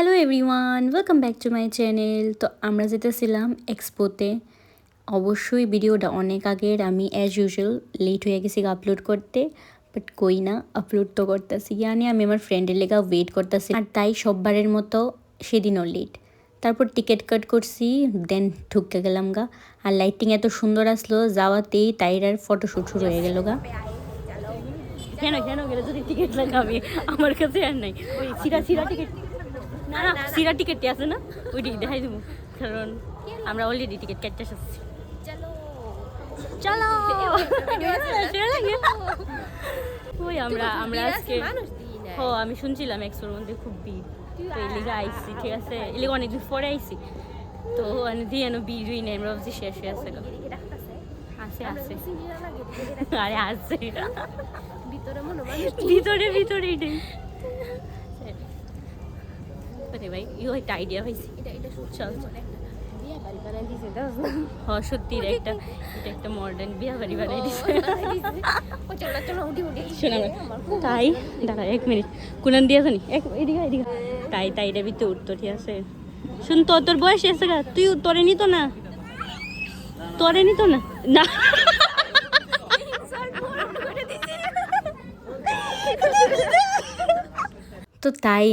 Hello everyone, welcome back to my channel. তো আমরা যেতেছিলাম এক্সপোতে। অবশ্যই ভিডিওটা অনেক আগের, আমি অ্যাজ ইউজুয়াল লেট হয়ে গেছি আপলোড করতে, বাট কই না, আপলোড তো করতেছি। আমি আমার ফ্রেন্ডের লেগা ওয়েট করতেছি, আর তাই সববারের মতো সেদিনও লেট। তারপর টিকিট কাট করছি, দেন ঢুকে গেলাম গা। আর লাইটিং এত সুন্দর আসলো, যাওয়াতেই তাইরার ফটোশ্যুট শুরু হয়ে গেল গা। কেন কেন গেলে যদি টিকিট লাগাবে আমার কাছে আর নাই, ওই সিরা টিকিট না না সিরা টিকিট আছে না, ওইটি দেখাই দেবো, কারণ আমরা অলরেডি টিকিট কাটতে এসেছি। চলো ওই আমরা আজকে আমি শুনছিলাম এক্সপোর মধ্যে খুব ভিড়, তো এলিগা আইসি, ঠিক আছে, এলিগা অনেকদিন পরে আইসি, তো দিয়ে ভিড়ই নেই, আমরা ভাবছি শেষ হয়ে আছে। আছে আছে আরে আছে ভিতরে এটাই ভাই, একটা আইডিয়া পাইছি। চল সত্যি এটা একটা মডার্ন বিয়া বাড়ি বানাই দিছে। তাই দাঁড়া 1 মিনিট, কোনান দিয়ে জানি এদিকে তাই এটা ভিতরে উঠতো, ঠিক আছে। শুন, তোর বয়স এসে গা, তুই তোরে নিত না না তো তাই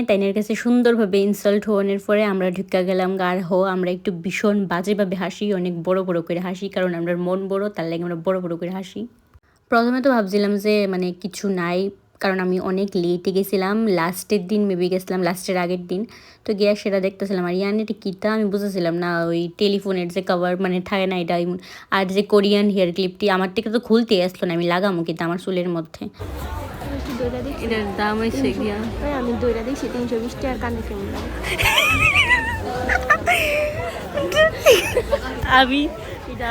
তাইনের কাছে সুন্দরভাবে ইনসাল্ট হওয়ানোর পরে আমরা ঢুকা গেলাম গার আমরা একটু ভীষণ বাজেভাবে হাসি, অনেক বড় বড় করে হাসি, কারণ আমরা মন বড়, তার লাগে আমরা বড় বড় করে হাসি। প্রথমে তো ভাবছিলাম যে কিছু নাই, কারণ আমি অনেক লেটে গেছিলাম, লাস্টের দিন মেবি গেছিলাম, লাস্টের আগের দিন। তো গিয়ে সেটা দেখতেছিলাম, আর এটা কিটা আমি বুঝেছিলাম না, ওই টেলিফোনের যে কভার থাকে না এটা, আর যে কোরিয়ান হেয়ার ক্লিপটি আমার থেকে তো খুলতে আসলো না, আমি লাগামো কিন্তু আমার চুলের মধ্যে। এটার দাম হয়েছে গিয়া আমি দইটা দিয়েছি 320 টাকা, কানে কিনলাম আমি এটা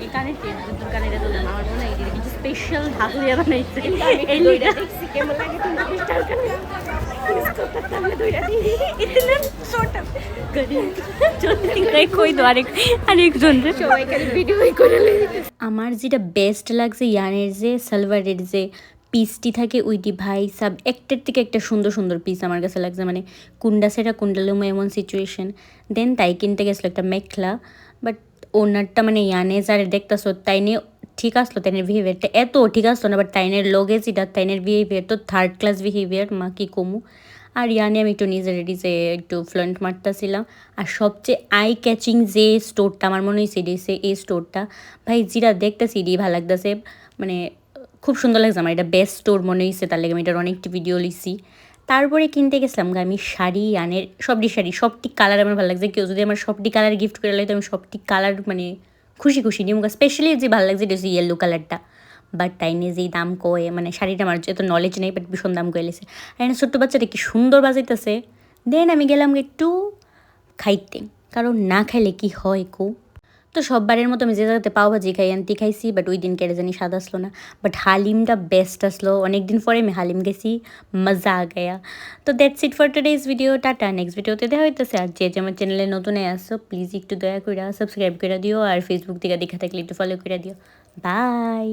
এই কানের তোর কানের তো দাম, আমার মনে হয় এটা কিছু স্পেশাল ঢাকুরিয়া বানাইছে। এই দইটা দেখছি কেমন লাগে, 320 টাকা আমার যেটা বেস্ট লাগছে ইয়ানের যে সালোয়ারের যে পিসটি থাকে, ওইটি ভাই সাব একটার থেকে একটা সুন্দর সুন্দর পিস আমার কাছে লাগছে, কুন্ডা সেটা কুন্ডালুমো এমন সিচুয়েশন। দেন তাই কিনতে গেছিলো একটা মেখলা, বাট ওনারটা ইয়ানে যারে দেখতেছো তাই নিয়ে ঠিক আসলো, তাইনের বিহেভিয়ারটা এত ঠিক আসলো না, বাট তাইনের লগে যেটা তাইনের বিহেভিয়ার তো থার্ড ক্লাস বিহেভিয়ার, মা কি কমু। আর ইয়ানে আমি একটু নিজের যে একটু ফ্লন্ট মারতেছিলাম। আর সবচেয়ে আই ক্যাচিং যে স্টোরটা আমার মনে হয়েছে এই স্টোরটা, ভাই যেটা দেখতেছি এটি ভালো লাগতেছে, খুব সুন্দর লাগছে আমার, এটা বেস্ট স্টোর মনে হয়েছে, তার লাগে আমি এটার অনেকটি ভিডিও লিখছি। তারপরে কিনতে গেছিলাম আমি শাড়ি, সবটি কালার আমার ভালো লাগছে। কেউ যদি আমার সবটি কালার গিফট করে লাগে তো আমি সবটি কালার খুশি নিয়ে স্পেশালি যে ভালো লাগছে এটা হচ্ছে ইয়েলো কালারটা, বাট তাই নিয়ে যেই দাম কয়ে শাড়িটা আমার এত নলেজ নেই, বাট ভীষণ দাম কয়ে লেছে। আর একটা ছোট্ট বাচ্চাটা কি সুন্দর বাজাইতেছে। দেন আমি গেলাম একটু খাইতে, কারণ না খাইলে কি হয় তো সববারের মতো আমি যে জায়গাতে পাওভাজি খাইছি, বাট ওই দিন কেটে জানি স্বাদ আসলো না, বাট হালিমটা বেস্ট আসলো। অনেকদিন পরে আমি হালিম গেছি, মজা আ গয়া। তো that's it for today's video, tata, next ভিডিওতে দেখা হইতেছে। আর যে আমার চ্যানেলে নতুন আসো প্লিজ একটু দয়া করে সাবস্ক্রাইব করে দিও, আর ফেসবুক থেকে দেখা থাকলে একটু ফলো করে দিও। বাই।